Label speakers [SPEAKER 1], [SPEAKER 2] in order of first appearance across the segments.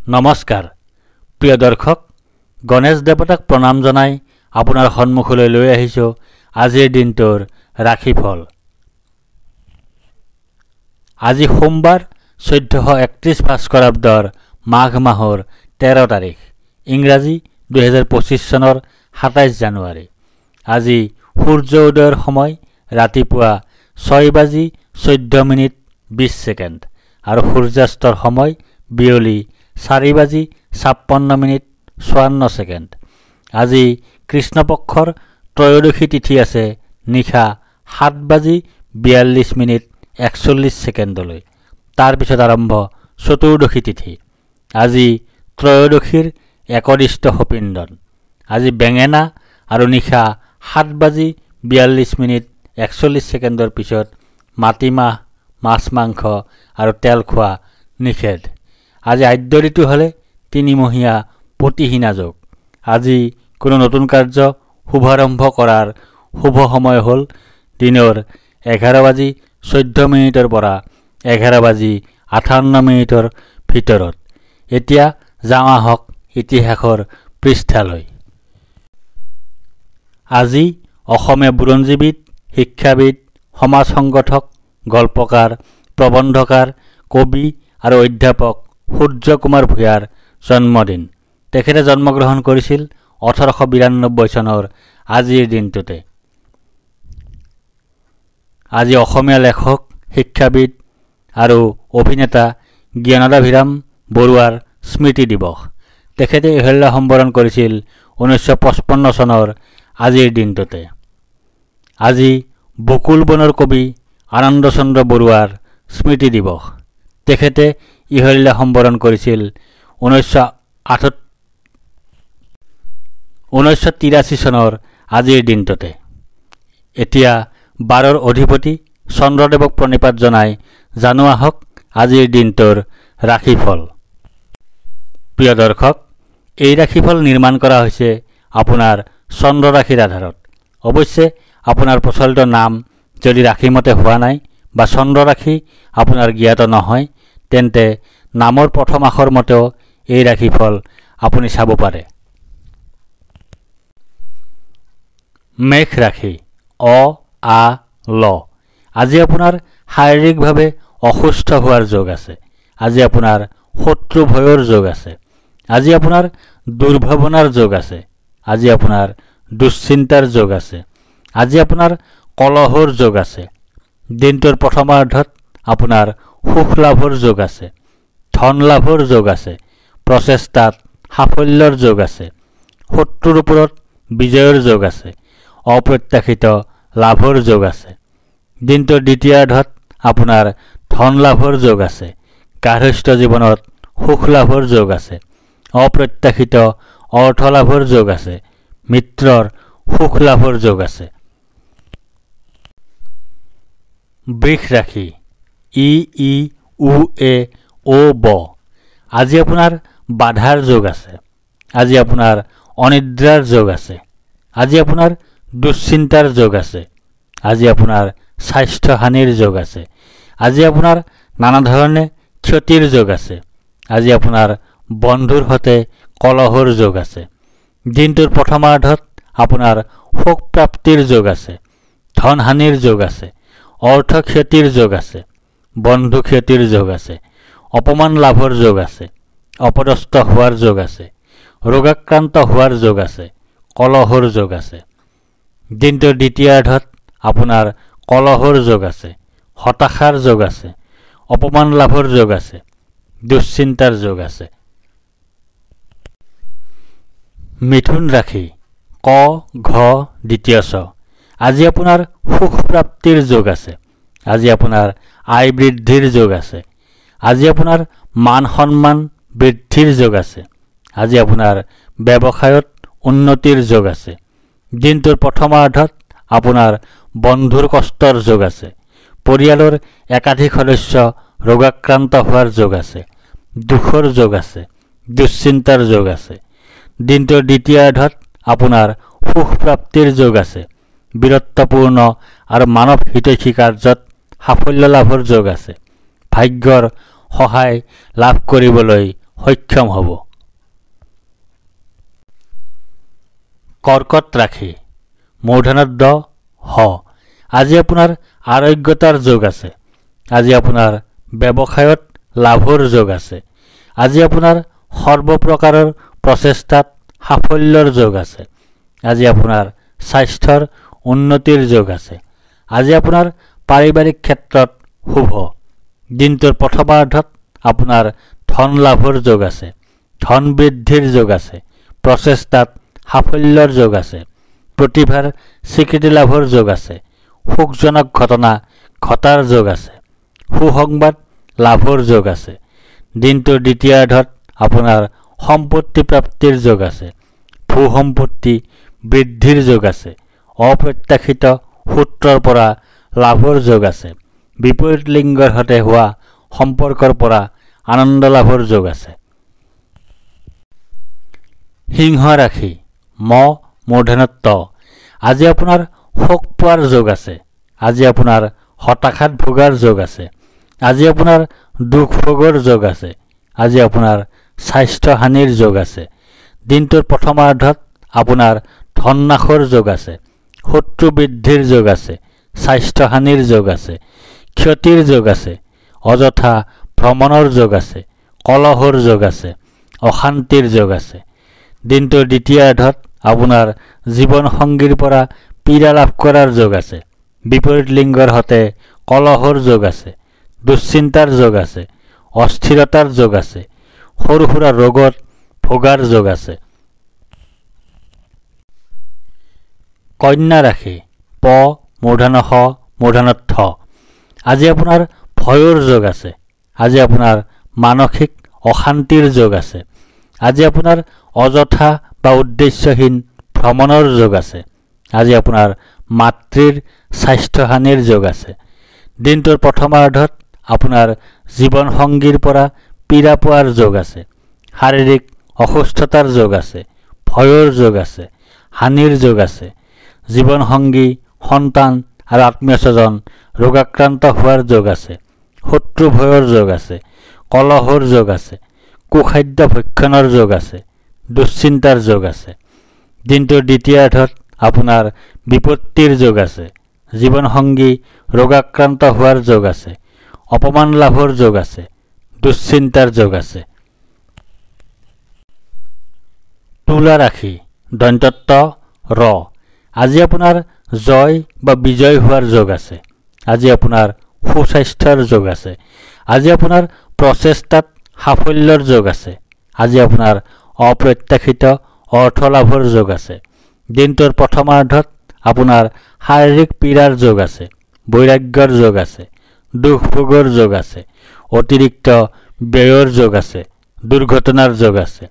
[SPEAKER 1] নমস্কাৰ প্ৰিয় দৰ্শক গণেশ দেৱতাক প্ৰণাম জনাই আপোনাৰ সন্মুখলৈ লৈ আহিছো আজিৰ দিনটোৰ ৰাশিফল। আজি সোমবাৰ 1431 ভাস্কৰাব্দৰ মাঘ মাহৰ 13 তাৰিখ ইংৰাজী 2025 চনৰ 27 জানুৱাৰী। আজি সূৰ্য উদয়ৰ সময় ৰাতিপুৱা 6:14:20 আৰু সূৰ্যাস্তৰ সময় বিয়লি 4:56:54 আজি কৃষ্ণপক্ষৰ ত্ৰয়োদশী তিথি আছে নিশা 7:42:41 তাৰ পিছত আৰম্ভ চতুৰ্দশী তিথি। আজি ত্ৰয়োদশীৰ একদিষ্ট সপিন্দন। আজি বেঙেনা আৰু নিশা 7:42:41 পিছত মাটিমাহ মাছ মাংস আৰু তেল খোৱা নিষেধ। আজি আদ্য ঋতু হ'লে 3 মহীয়া প্ৰতিহীনা যোগ। আজি কোনো নতুন কাৰ্য শুভাৰম্ভ কৰাৰ শুভ সময় হ'ল দিনৰ 11:14 পৰা 11:58 ভিতৰত। এতিয়া যাওঁ আহক ইতিহাসৰ পৃষ্ঠালৈ। আজি অসমীয়া বুৰঞ্জীবিদ, শিক্ষাবিদ, সমাজ সংগঠক, গল্পকাৰ, প্ৰবন্ধকাৰ, কবি আৰু অধ্যাপক সূৰ্য কুমাৰ ভূঞাৰ জন্মদিন। তেখেতে জন্মগ্ৰহণ কৰিছিল 1892 চনৰ আজিৰ দিনটোতে। আজি অসমীয়া লেখক, শিক্ষাবিদ আৰু অভিনেতা জ্ঞানদাভিৰাম বৰুৱাৰ স্মৃতি দিৱস। তেখেতে ইহল্য সম্বৰণ কৰিছিল 1955 চনৰ আজিৰ দিনটোতে। আজি বকুল বনৰ কবি আনন্দ চন্দ্ৰ বৰুৱাৰ স্মৃতি দিৱস। তেখেতে ইহল্য সম্বৰণ কৰিছিল 1983 চনৰ আজিৰ দিনটোতে। এতিয়া 12ৰ অধিপতি চন্দ্ৰদেৱক প্ৰণিপাত জনাই জানো আহক আজিৰ দিনটোৰ ৰাশিফল। প্ৰিয় দৰ্শক, এই ৰাশিফল নিৰ্মাণ কৰা হৈছে আপোনাৰ চন্দ্ৰ ৰাশিৰ আধাৰত। অৱশ্যে আপোনাৰ প্ৰচলিত নাম যদি ৰাশিমতে হোৱা নাই বা চন্দ্ৰ ৰাশি আপোনাৰ জ্ঞাত নহয়, তেন্তে নামৰ প্ৰথম আখৰ মতেও এই ৰাশিফল আপুনি চাব পাৰে। মেঘ ৰাশি অ-আ-ল। আজি আপোনাৰ শাৰীৰিকভাৱে অসুস্থ হোৱাৰ যোগ আছে। আজি আপোনাৰ শত্ৰু ভয়ৰ যোগ আছে। আজি আপোনাৰ দুৰ্ভাৱনাৰ যোগ আছে। আজি আপোনাৰ দুশ্চিন্তাৰ যোগ আছে। আজি আপোনাৰ কলহৰ যোগ আছে। দিনটোৰ প্ৰথমাৰ্ধত আপোনাৰ সুখ লাভৰ যোগ আছে। ধন লাভৰ যোগ আছে। প্ৰচেষ্টাত সাফল্যৰ যোগ আছে। শত্ৰুৰ ওপৰত বিজয়ৰ যোগ আছে। অপ্ৰত্যাশিত লাভৰ যোগ আছে। দিনটোৰ দ্বিতীয়াৰ্ধত আপোনাৰ ধন লাভৰ যোগ আছে। গাৰ্হস্থ্য জীৱনত সুখ লাভৰ যোগ আছে। অপ্ৰত্যাশিত অৰ্থ লাভৰ যোগ আছে। মিত্ৰৰ সুখ লাভৰ যোগ আছে। বৃষ ৰাশি ই-ই-উ-এ-অ-ব। আজি আপোনাৰ বাধাৰ যোগ আছে। আজি আপোনাৰ অনিদ্ৰাৰ যোগ আছে। আজি আপোনাৰ দুশ্চিন্তাৰ যোগ আছে। আজি আপোনাৰ স্বাস্থ্যহানিৰ যোগ আছে। আজি আপোনাৰ নানা ধৰণে ক্ষতিৰ যোগ আছে। আজি আপোনাৰ বন্ধুৰ সৈতে কলহৰ যোগ আছে। দিনটোৰ প্ৰথমাৰ্ধত আপোনাৰ শোক প্ৰাপ্তিৰ যোগ আছে। ধনহানিৰ যোগ আছে। অৰ্থ ক্ষতিৰ যোগ আছে। বন্ধু ক্ষতিৰ যোগ আছে। অপমান লাভৰ যোগ আছে। অপদস্থ হোৱাৰ যোগ আছে। ৰোগাক্ৰান্ত হোৱাৰ যোগ আছে। কলহৰ যোগ আছে। দিনটোৰ দ্বিতীয়াৰ্ধত আপোনাৰ কলহৰ যোগ আছে। হতাশাৰ যোগ আছে। অপমান লাভৰ যোগ আছে। দুশ্চিন্তাৰ যোগ আছে। মিথুন ৰাশি ক-ঘ দ্বিতীয় ছ। আজি আপোনাৰ সুখ প্ৰাপ্তিৰ যোগ আছে। আজি আপোনাৰ আয় বৃদ্ধিৰ যোগ আছে। আজি আপোনাৰ মান সন্মান বৃদ্ধিৰ যোগ আছে। আজি আপোনাৰ ব্যৱসায়ত উন্নতিৰ যোগ আছে। দিনটোৰ প্ৰথমাৰ্ধত আপোনাৰ বন্ধুৰ কষ্টৰ যোগ আছে। পৰিয়ালৰ একাধিক সদস্য ৰোগাক্ৰান্ত হোৱাৰ যোগ আছে। দুখৰ যোগ আছে। দুশ্চিন্তাৰ যোগ আছে। দিনটোৰ দ্বিতীয়াৰ্ধত আপোনাৰ সুখ প্ৰাপ্তিৰ যোগ আছে। বীৰত্বপূৰ্ণ আৰু মানৱ হিতৈষী কাৰ্যত সাফল্য লাভৰ যোগ আছে। ভাগ্যৰ সহায় লাভ কৰিবলৈ সক্ষম হ'ব। কৰ্কট ৰাশি মূৰ্ধনত ড হ। আজি আপোনাৰ আৰোগ্যতাৰ যোগ আছে। আজি আপোনাৰ ব্যৱসায়ত লাভৰ যোগ আছে। আজি আপোনাৰ সৰ্বপ্ৰকাৰৰ প্ৰচেষ্টাত সাফল্যৰ যোগ আছে। আজি আপোনাৰ স্বাস্থ্যৰ উন্নতিৰ যোগ আছে। আজি আপোনাৰ পাৰিবাৰিক ক্ষেত্ৰত শুভ। দিনটোৰ প্ৰথমাৰ্ধত আপোনাৰ ধন লাভৰ যোগ আছে। ধন বৃদ্ধিৰ যোগ আছে। প্ৰচেষ্টাত সাফল্যৰ যোগ আছে। প্ৰতিভাৰ স্বীকৃতি লাভৰ যোগ আছে। সুখজনক ঘটনা ঘটাৰ যোগ আছে। সুসংবাদ লাভৰ যোগ আছে। দিনটোৰ দ্বিতীয়াৰ্ধত আপোনাৰ সম্পত্তি প্ৰাপ্তিৰ যোগ আছে। ভূ সম্পত্তি বৃদ্ধিৰ যোগ আছে। অপ্ৰত্যাশিত সূত্ৰৰ পৰা লাভৰ যোগ আছে। বিপৰীত লিংগৰ সৈতে হোৱা সম্পৰ্কৰ পৰা আনন্দ লাভৰ যোগ আছে। সিংহ ৰাশি ম মূৰ্ধনত ত। আজি আপোনাৰ শোক পোৱাৰ যোগ আছে। আজি আপোনাৰ হতাশাত ভোগাৰ যোগ আছে। আজি আপোনাৰ দুখ ভোগৰ যোগ আছে। আজি আপোনাৰ স্বাস্থ্য হানিৰ যোগ আছে। দিনটোৰ প্ৰথমাৰ্ধত আপোনাৰ ধন নাশৰ যোগ আছে। শত্ৰু বৃদ্ধিৰ যোগ আছে। স্বাস্থ্য হানিৰ যোগ আছে। ক্ষতিৰ যোগ আছে। অযথা ভ্ৰমণৰ যোগ আছে। কলহৰ যোগ আছে। অশান্তিৰ যোগ আছে। দিনটোৰ দ্বিতীয়াৰ্ধত আপোনাৰ জীৱনসংগীৰ পৰা পীড়া লাভ কৰাৰ যোগ আছে। বিপৰীত লিংগৰ সৈতে কলহৰ যোগ আছে। দুশ্চিন্তাৰ যোগ আছে। অস্থিৰতাৰ যোগ আছে। সৰু সুৰা ৰোগত ভোগাৰ যোগ আছে। কন্যা ৰাশি প মূৰ্ধন্য স মূৰ্ধন্য থ। আজি আপোনাৰ ভয়ৰ যোগ আছে। আজি আপোনাৰ মানসিক অশান্তিৰ যোগ আছে। আজি আপোনাৰ অযথা বা উদ্দেশ্যহীন ভ্ৰমণৰ যোগ আছে। আজি আপোনাৰ মাতৃৰ স্বাস্থ্যহানিৰ যোগ আছে। দিনটোৰ প্ৰথমাৰ্ধত আপোনাৰ জীৱনসংগীৰ পৰা পীড়া পোৱাৰ যোগ আছে। শাৰীৰিক অসুস্থতাৰ যোগ আছে। ভয়ৰ যোগ আছে। হানিৰ যোগ আছে। জীৱনসংগী সন্তান আৰু আত্মীয় স্বজন ৰোগাক্ৰান্ত হোৱাৰ যোগ আছে। শত্ৰু ভয়ৰ যোগ আছে। কলহৰ যোগ আছে। কুখাদ্য ভক্ষণৰ যোগ আছে। দুশ্চিন্তাৰ যোগ আছে। দিনটোৰ দ্বিতীয়াৰ্ধত আপোনাৰ বিপত্তিৰ যোগ আছে। জীৱনসংগী ৰোগাক্ৰান্ত হোৱাৰ যোগ আছে। অপমান লাভৰ যোগ আছে। দুশ্চিন্তাৰ যোগ আছে। তুলা ৰাশি দন্তত্ব ৰ। আজি আপোনাৰ জয় বা বিজয় হোৱাৰ যোগ আছে। আজি আপোনাৰ সুস্বাস্থ্যৰ যোগ আছে। আজি আপোনাৰ প্ৰচেষ্টাত সাফল্যৰ যোগ আছে। আজি আপোনাৰ অপ্ৰত্যাশিত অৰ্থ লাভৰ যোগ আছে। দিনটোৰ প্ৰথমাৰ্ধত আপোনাৰ শাৰীৰিক পীড়াৰ যোগ আছে। বৈৰাগ্যৰ যোগ আছে। দুখ ভোগৰ যোগ আছে। অতিৰিক্ত ব্যয়ৰ যোগ আছে। দুৰ্ঘটনাৰ যোগ আছে।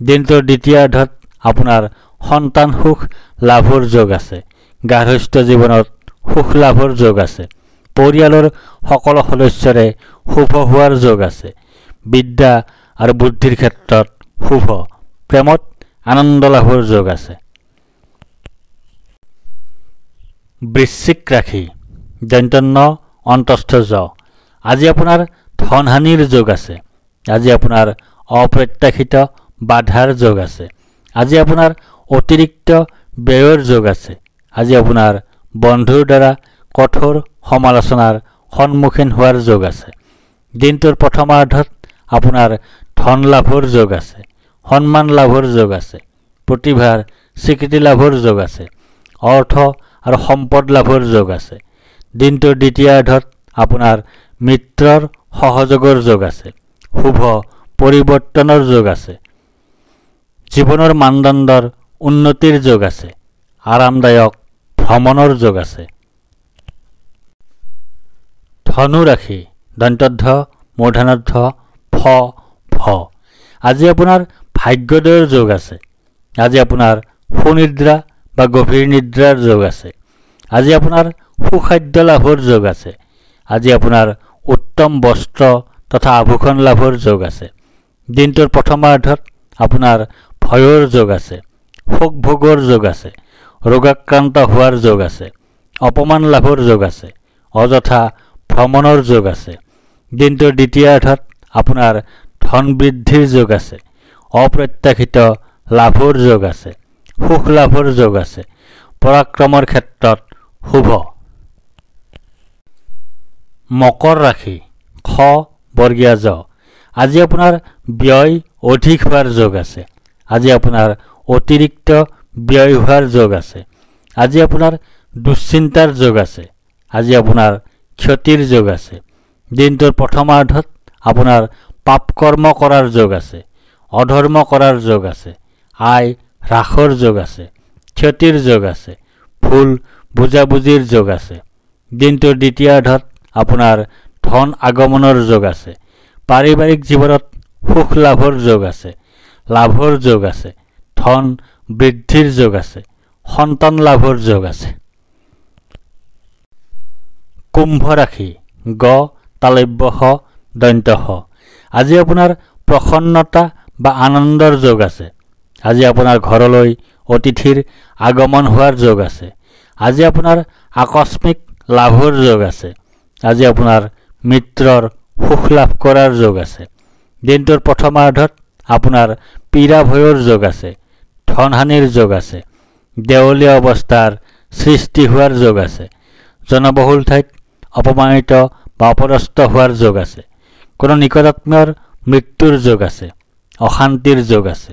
[SPEAKER 1] দিনটোৰ দ্বিতীয়াৰ্ধত আপোনাৰ সন্তান সুখ লাভৰ যোগ আছে। গাৰ্হস্থ্য জীৱনত সুখ লাভৰ যোগ আছে। পৰিয়ালৰ সকলো সদস্যৰে শুভ হোৱাৰ যোগ আছে। বিদ্যা আৰু বুদ্ধিৰ ক্ষেত্ৰত শুভ। প্ৰেমত আনন্দ লাভৰ যোগ আছে। বৃশ্চিক ৰাশি দন্তন্য অন্তস্থ জ। আজি আপোনাৰ ধনহানিৰ যোগ আছে। আজি আপোনাৰ অপ্ৰত্যাশিত বাধাৰ যোগ আছে। আজি আপোনাৰ অতিৰিক্ত ব্যয়ৰ যোগ আছে। আজি আপোনাৰ বন্ধুৰ দ্বাৰা কঠোৰ সমালোচনাৰ সন্মুখীন হোৱাৰ যোগ আছে। দিনটোৰ প্ৰথমাৰ্ধত আপোনাৰ ধন লাভৰ যোগ আছে। সন্মান লাভৰ যোগ আছে। প্ৰতিভাৰ স্বীকৃতি লাভৰ যোগ আছে। অৰ্থ আৰু সম্পদ লাভৰ যোগ আছে। দিনটোৰ দ্বিতীয়াৰ্ধত আপোনাৰ মিত্ৰৰ সহযোগৰ যোগ আছে। শুভ পৰিৱৰ্তনৰ যোগ আছে। জীৱনৰ মানদণ্ডৰ উন্নতিৰ যোগ আছে। আৰামদায়ক ভ্ৰমণৰ যোগ আছে। ধনু ৰাশি দন্তধ্ব মূৰ্ধন্য ফ ফ। আজি আপোনাৰ ভাগ্যোদয়ৰ যোগ আছে। আজি আপোনাৰ সুনিদ্ৰা বা গভীৰ নিদ্ৰাৰ যোগ আছে। আজি আপোনাৰ সুখাদ্য লাভৰ যোগ আছে। আজি আপোনাৰ উত্তম বস্ত্ৰ তথা আভূষণ লাভৰ যোগ আছে। দিনটোৰ প্ৰথমাৰ্ধত আপোনাৰ ভয়ৰ যোগ আছে। শোক ভোগৰ যোগ আছে। ৰোগাক্ৰান্ত হোৱাৰ যোগ আছে। অপমান লাভৰ যোগ আছে। অযথা ভ্ৰমণৰ যোগ আছে। দিনটোৰ দ্বিতীয়াৰ্ধত আপোনাৰ ধন বৃদ্ধিৰ যোগ আছে। অপ্ৰত্যাশিত লাভৰ যোগ আছে। সুখ লাভৰ যোগ আছে। পৰাক্ৰমৰ ক্ষেত্ৰত শুভ। মকৰ ৰাশি খ বৰ্গীয়া জ। আজি আপোনাৰ ব্যয় অধিক হোৱাৰ যোগ আছে। আজি আপোনাৰ অতিৰিক্ত ব্যয় হোৱাৰ যোগ আছে। আজি আপোনাৰ দুশ্চিন্তাৰ যোগ আছে। আজি আপোনাৰ ক্ষতিৰ যোগ আছে। দিনটোৰ প্ৰথমাৰ্ধত আপোনাৰ পাপ কৰ্ম কৰাৰ যোগ আছে। অধৰ্ম কৰাৰ যোগ আছে। আয় হ্ৰাসৰ যোগ আছে। ক্ষতিৰ যোগ আছে। ভুল বুজাবুজিৰ যোগ আছে। দিনটোৰ দ্বিতীয়াৰ্ধত আপোনাৰ ধন আগমনৰ যোগ আছে। পাৰিবাৰিক জীৱনত সুখ লাভৰ যোগ আছে। লাভৰ যোগ আছে। ধন বৃদ্ধিৰ যোগ আছে। সন্তান লাভৰ যোগ আছে। কুম্ভ ৰাশি গ তালব্য শ দন্ত্য শ। আজি আপোনাৰ প্ৰসন্নতা বা আনন্দৰ যোগ আছে। আজি আপোনাৰ ঘৰলৈ অতিথিৰ আগমন হোৱাৰ যোগ আছে। আজি আপোনাৰ আকস্মিক লাভৰ যোগ আছে। আজি আপোনাৰ মিত্ৰৰ সুখ লাভ কৰাৰ যোগ আছে। দিনটোৰ প্ৰথমাৰ্ধত আপোনাৰ পীড়া ভয়ৰ যোগ আছে। ধনহানিৰ যোগ আছে। দেৱলীয়া অৱস্থাৰ সৃষ্টি হোৱাৰ যোগ আছে। জনবহুল ঠাইত অপমানিত বা অপদস্থ হোৱাৰ যোগ আছে। কোনো নিকটাত্মীয়ৰ মৃত্যুৰ যোগ আছে। অশান্তিৰ যোগ আছে।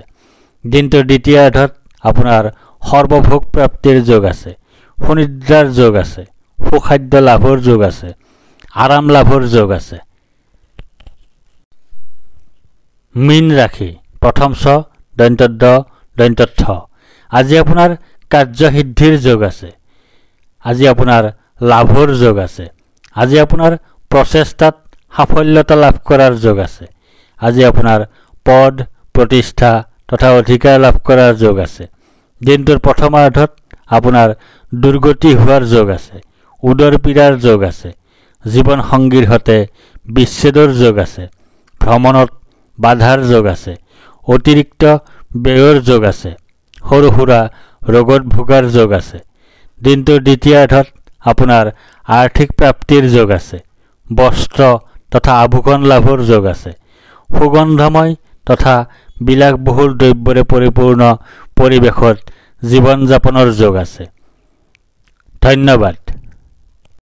[SPEAKER 1] দিনটোৰ দ্বিতীয়াৰ্ধত আপোনাৰ সৰ্বভোগ প্ৰাপ্তিৰ যোগ আছে। সুনিদ্ৰাৰ যোগ আছে। সুখাদ্য লাভৰ যোগ আছে। আৰাম লাভৰ যোগ আছে। মীন ৰাশি প্ৰথম ছ দন্ত্য দ দন্ত্য থ। আজি আপোনাৰ কাৰ্যসিদ্ধিৰ যোগ আছে। আজি আপোনাৰ লাভৰ যোগ আছে। আজি আপোনাৰ প্ৰচেষ্টাত সাফল্যতা লাভ কৰাৰ যোগ আছে। আজি আপোনাৰ পদ প্ৰতিষ্ঠা তথা অধিকাৰ লাভ কৰাৰ যোগ আছে। দিনটোৰ প্ৰথমাৰ্ধত আপোনাৰ দুৰ্গতি হোৱাৰ যোগ আছে। উদৰ পীড়াৰ যোগ আছে। জীৱন সংগীৰ সৈতে বিচ্ছেদৰ যোগ আছে। ভ্ৰমণত বাধাৰ যোগ আছে। অতিৰিক্ত ব্যয়ৰ যোগ আছে। সৰু সুৰা ৰোগত ভোগাৰ যোগ আছে। দিনটোৰ দ্বিতীয়াৰ্ধত আপোনাৰ আৰ্থিক প্ৰাপ্তিৰ যোগ আছে। বস্ত্ৰ তথা আভূষণ লাভৰ যোগ আছে। সুগন্ধময় তথা বিলাসবহুল দ্ৰব্যৰে পৰিপূৰ্ণ পৰিৱেশত জীৱন যাপনৰ যোগ আছে। ধন্যবাদ।